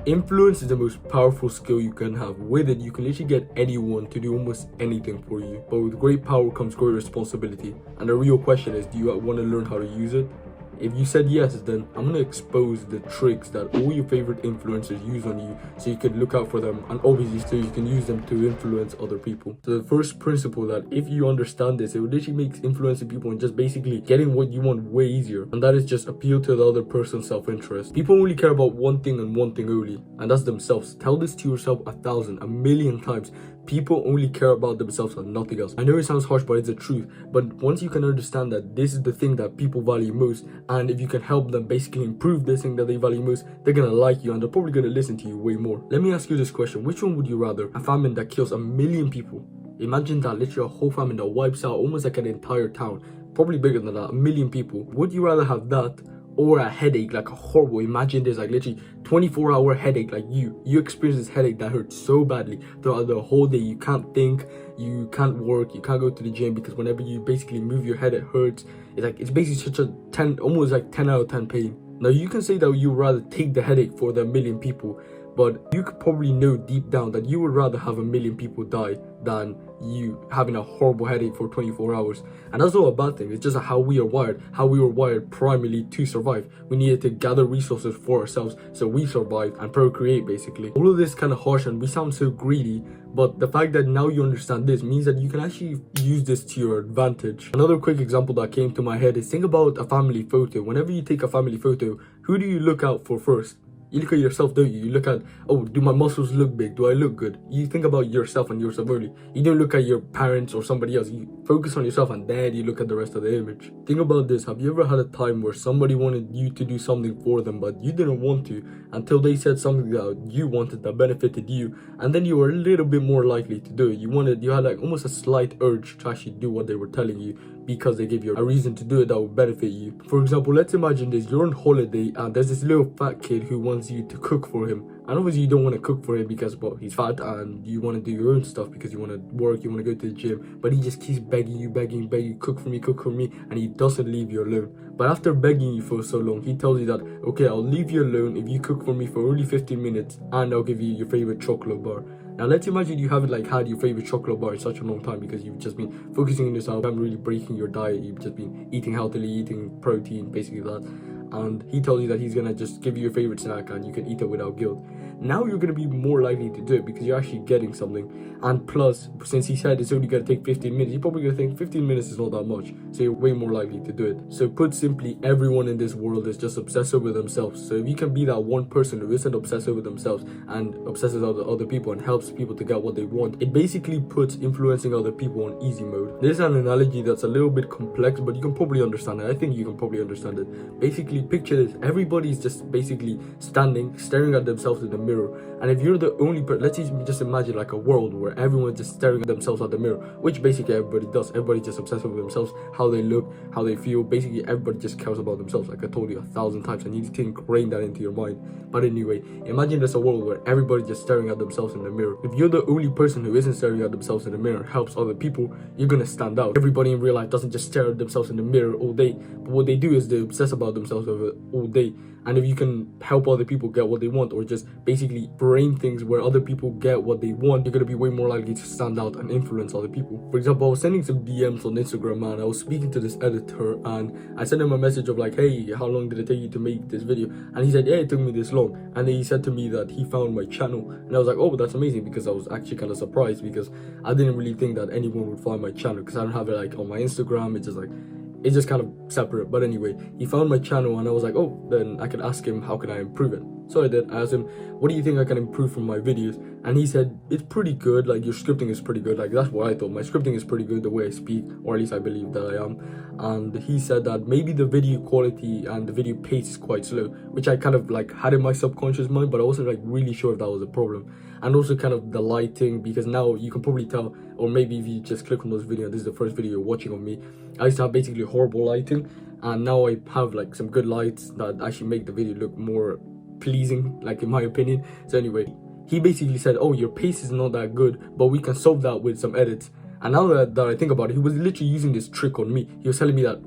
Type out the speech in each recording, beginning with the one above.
Influence is the most powerful skill you can have. With it, you can literally get anyone to do almost anything for you. But with great power comes great responsibility. And the real question is, do you want to learn how to use it? If you said yes, then I'm going to expose the tricks that all your favorite influencers use on you so you can look out for them, and obviously so you can use them to influence other people. So the first principle, that if you understand this, it will literally make influencing people and just basically getting what you want way easier, and that is just appeal to the other person's self-interest. People only care about one thing and one thing only, and that's themselves. Tell this to yourself 1,000, a million times. People only care about themselves and nothing else. I know it sounds harsh, but it's the truth. But once you can understand that this is the thing that people value most, and if you can help them basically improve this thing that they value most, they're gonna like you and they're probably gonna listen to you way more. Let me ask you this question: which one would you rather? A famine that kills 1,000,000 people. Imagine that, literally a whole famine that wipes out almost like an entire town, probably bigger than that, 1,000,000 people. Would you rather have that, or a headache, like a horrible, imagine this, like literally 24-hour headache, like you experience this headache that hurts so badly throughout the whole day, you can't think, you can't work, you can't go to the gym, because whenever you basically move your head, it hurts. It's basically such a 10, almost like 10 out of 10 pain. Now you can say that you would rather take the headache for the 1,000,000 people, but you could probably know deep down that you would rather have 1,000,000 people die than you having a horrible headache for 24 hours. And that's not a bad thing. It's just how we are wired primarily to survive. We needed to gather resources for ourselves, so we survive and procreate, basically. All of this kind of harsh and we sound so greedy, but the fact that now you understand this means that you can actually use this to your advantage. Another quick example that came to my head is, think about a family photo. Whenever you take a family photo, who do you look out for first? You look at yourself, don't you? You look at, oh, do my muscles look big? Do I look good? You think about yourself and yourself only. You don't look at your parents or somebody else. You focus on yourself and then you look at the rest of the image. Think about this. Have you ever had a time where somebody wanted you to do something for them, but you didn't want to until they said something that you wanted that benefited you, and then you were a little bit more likely to do it. You had like almost a slight urge to actually do what they were telling you because they gave you a reason to do it that would benefit you. For example, let's imagine this. You're on holiday and there's this little fat kid who wants you to cook for him. And obviously you don't want to cook for him because, well, he's fat and you want to do your own stuff because you want to work, you want to go to the gym. But he just keeps begging you, cook for me, and he doesn't leave you alone. But after begging you for so long, he tells you that, okay, I'll leave you alone if you cook for me for only 15 minutes and I'll give you your favorite chocolate bar. Now let's imagine you haven't had your favorite chocolate bar in such a long time because you've just been focusing on yourself, haven't really breaking your diet, you've just been eating healthily, eating protein, basically that. And he tells you that he's gonna just give you your favorite snack and you can eat it without guilt. Now you're gonna be more likely to do it because you're actually getting something. And plus, since he said it's only gonna take 15 minutes, you're probably gonna think 15 minutes is not that much. So you're way more likely to do it. So put simply, everyone in this world is just obsessed with themselves. So if you can be that one person who isn't obsessed with themselves and obsesses with other people and helps people to get what they want, it basically puts influencing other people on easy mode. This is an analogy that's a little bit complex, but you can probably understand it. I think you can probably understand it. Basically, picture this. Everybody's just basically standing, staring at themselves in the mirror. And if you're the only person, let's just imagine like a world where everyone's just staring at themselves at the mirror, which basically everybody does. Everybody just obsessed with themselves, how they look, how they feel. Basically, everybody just cares about themselves. Like I told you 1,000 times, and you need to ingrain that into your mind. But anyway, imagine there's a world where everybody's just staring at themselves in the mirror. If you're the only person who isn't staring at themselves in the mirror, helps other people, you're gonna stand out. Everybody in real life doesn't just stare at themselves in the mirror all day, but what they do is they obsess about themselves over all day. And if you can help other people get what they want, or just basically frame things where other people get what they want, you're gonna be way more likely to stand out and influence other people. For example, I was sending some DMs on Instagram and I was speaking to this editor and I sent him a message of like, hey, how long did it take you to make this video? And he said, yeah, it took me this long. And then he said to me that he found my channel, and I was like, oh, that's amazing, because I was actually kind of surprised because I didn't really think that anyone would find my channel because I don't have it like on my Instagram. It's just kind of separate. But anyway, he found my channel and I was like, oh, then I could ask him, how can I improve it? So I did. I asked him, what do you think I can improve from my videos? And he said, it's pretty good. Like, your scripting is pretty good. Like, that's what I thought. My scripting is pretty good, the way I speak, or at least I believe that I am. And he said that maybe the video quality and the video pace is quite slow, which I kind of like had in my subconscious mind, but I wasn't like really sure if that was a problem. And also kind of the lighting, because now you can probably tell, or maybe if you just click on this video, this is the first video you're watching of me, I used to have basically horrible lighting, and now I have like some good lights that actually make the video look more pleasing, like in my opinion. So anyway, he basically said, oh, your pace is not that good, but we can solve that with some edits. And now that I think about it, he was literally using this trick on me. He was telling me that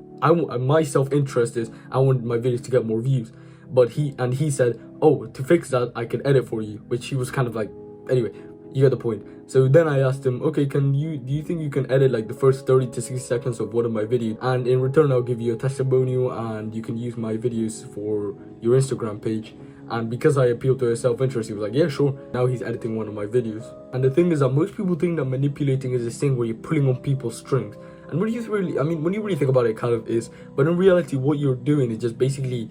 my self-interest is I want my videos to get more views. But he said, oh, to fix that, I can edit for you, which he was kind of like, anyway, you get the point. So then I asked him, okay, do you think you can edit like the first 30 to 60 seconds of one of my videos, and in return I'll give you a testimonial and you can use my videos for your Instagram page? And because I appealed to his self-interest, he was like, yeah, sure. Now he's editing one of my videos. And the thing is that most people think that manipulating is this thing where you're pulling on people's strings. And when you really think about it, it kind of is. But in reality, what you're doing is just basically,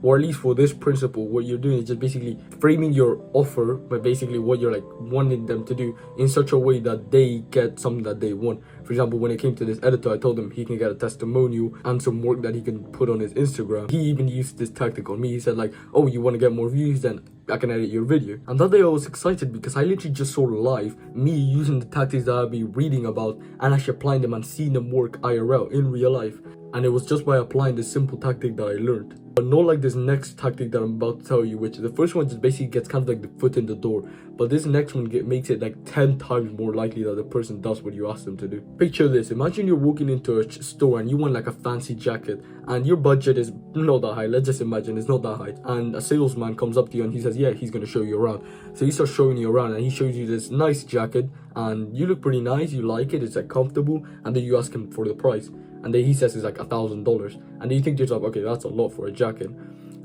or at least for this principle, what you're doing is just basically framing your offer, but basically what you're like wanting them to do in such a way that they get something that they want. For example, when it came to this editor, I told him he can get a testimonial and some work that he can put on his Instagram. He even used this tactic on me. He said like, oh, you want to get more views? Then I can edit your video. And that day I was excited because I literally just saw live me using the tactics that I've been reading about and actually applying them and seeing them work IRL in real life. And it was just by applying this simple tactic that I learned. But not like this next tactic that I'm about to tell you, which the first one just basically gets kind of like the foot in the door. But this next one makes it like 10 times more likely that the person does what you ask them to do. Picture this, imagine you're walking into a store and you want like a fancy jacket and your budget is not that high. Let's just imagine it's not that high. And a salesman comes up to you and he says, yeah, he's going to show you around. So he starts showing you around and he shows you this nice jacket and you look pretty nice, you like it, it's like comfortable, and then you ask him for the price. And then he says it's like $1,000, and then you think to yourself, okay, that's a lot for a jacket.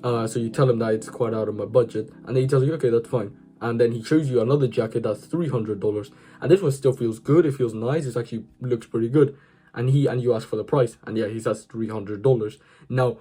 So you tell him that it's quite out of my budget, and then he tells you, okay, that's fine. And then he shows you another jacket that's $300, and this one still feels good. It feels nice. It actually looks pretty good. And you ask for the price, and yeah, he says $300. Now,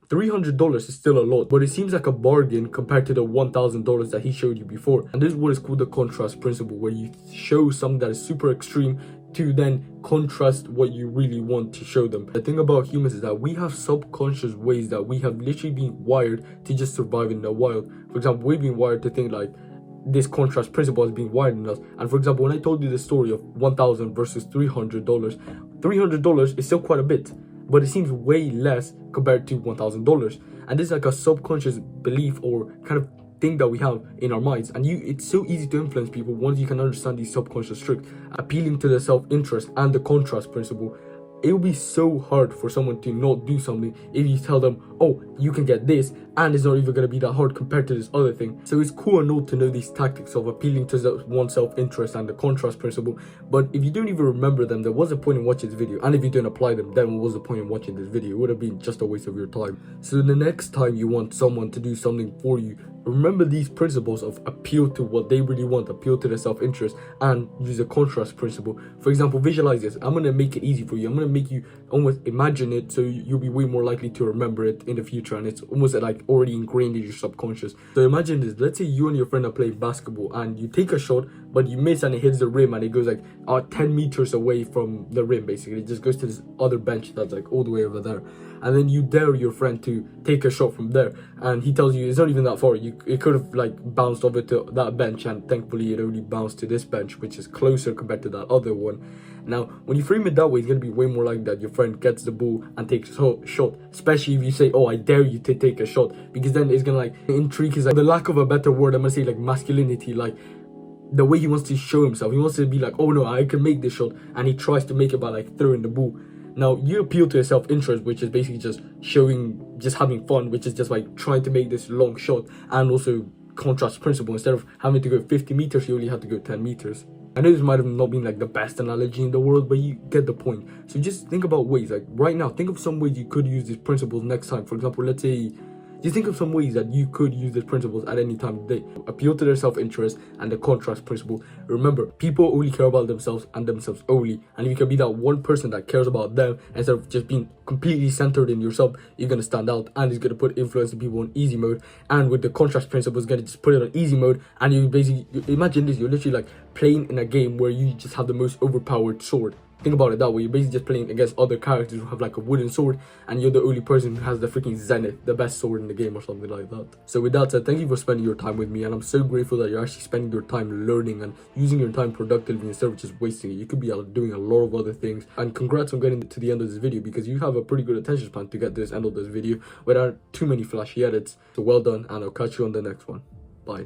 $300 is still a lot, but it seems like a bargain compared to the $1,000 that he showed you before. And this is what is called the contrast principle, where you show something that is super extreme to then contrast what you really want to show them. The thing about humans is that we have subconscious ways that we have literally been wired to just survive in the wild. For example, we've been wired to think like this contrast principle has been wired in us. And for example, when I told you the story of $1,000 versus $300, $300 is still quite a bit, but it seems way less compared to $1,000. And this is like a subconscious belief or kind of thing that we have in our minds, and it's so easy to influence people once you can understand these subconscious tricks. Appealing to the self-interest and the contrast principle, it will be so hard for someone to not do something if you tell them, oh, you can get this, and it's not even going to be that hard compared to this other thing. So it's cool and all to know these tactics of appealing to one's self-interest and the contrast principle, but if you don't even remember them, there was a point in watching this video, and if you don't apply them, then what was the point in watching this video? It would have been just a waste of your time. So the next time you want someone to do something for you, remember these principles of appeal to what they really want, appeal to their self-interest, and use a contrast principle. For example, visualize this. I'm going to make it easy for you. I'm going to make you almost imagine it, so you'll be way more likely to remember it in the future, and it's almost like already ingrained in your subconscious. So imagine this. Let's say you and your friend are playing basketball and you take a shot, but you miss and it hits the rim and it goes like 10 meters away from the rim. Basically, it just goes to this other bench that's like all the way over there. And then you dare your friend to take a shot from there, and he tells you it's not even that far. It could have like bounced over to that bench, and thankfully it only bounced to this bench, which is closer compared to that other one. Now, when you frame it that way, it's going to be way more likely that your friend gets the ball and takes a shot, especially if you say, oh, I dare you to take a shot, because then it's going to like intrigue his, like, the lack of a better word, I'm going to say like masculinity, like the way he wants to show himself. He wants to be like, oh no, I can make this shot, and he tries to make it by like throwing the ball. Now, you appeal to his self-interest, which is basically just having fun, which is just like trying to make this long shot, and also contrast principle. Instead of having to go 50 meters, you only have to go 10 meters. I know this might have not been like the best analogy in the world, but you get the point. So just think about ways, like right now, think of some ways you could use these principles next time. For example, let's say, just think of some ways that you could use these principles at any time of the day. Appeal to their self-interest and the contrast principle. Remember, people only care about themselves and themselves only. And if you can be that one person that cares about them instead of just being completely centered in yourself, you're going to stand out, and it's going to put influencing people on easy mode. And with the contrast principle, it's going to just put it on easy mode. And you basically, imagine this, you're literally like playing in a game where you just have the most overpowered sword. Think about it that way. You're basically just playing against other characters who have like a wooden sword, and you're the only person who has the freaking Zenith, the best sword in the game or something like that. So with that said, thank you for spending your time with me, and I'm so grateful that you're actually spending your time learning and using your time productively instead of just wasting it. You could be doing a lot of other things. And congrats on getting to the end of this video, because you have a pretty good attention span to get to this end of this video without too many flashy edits. So well done, and I'll catch you on the next one. Bye.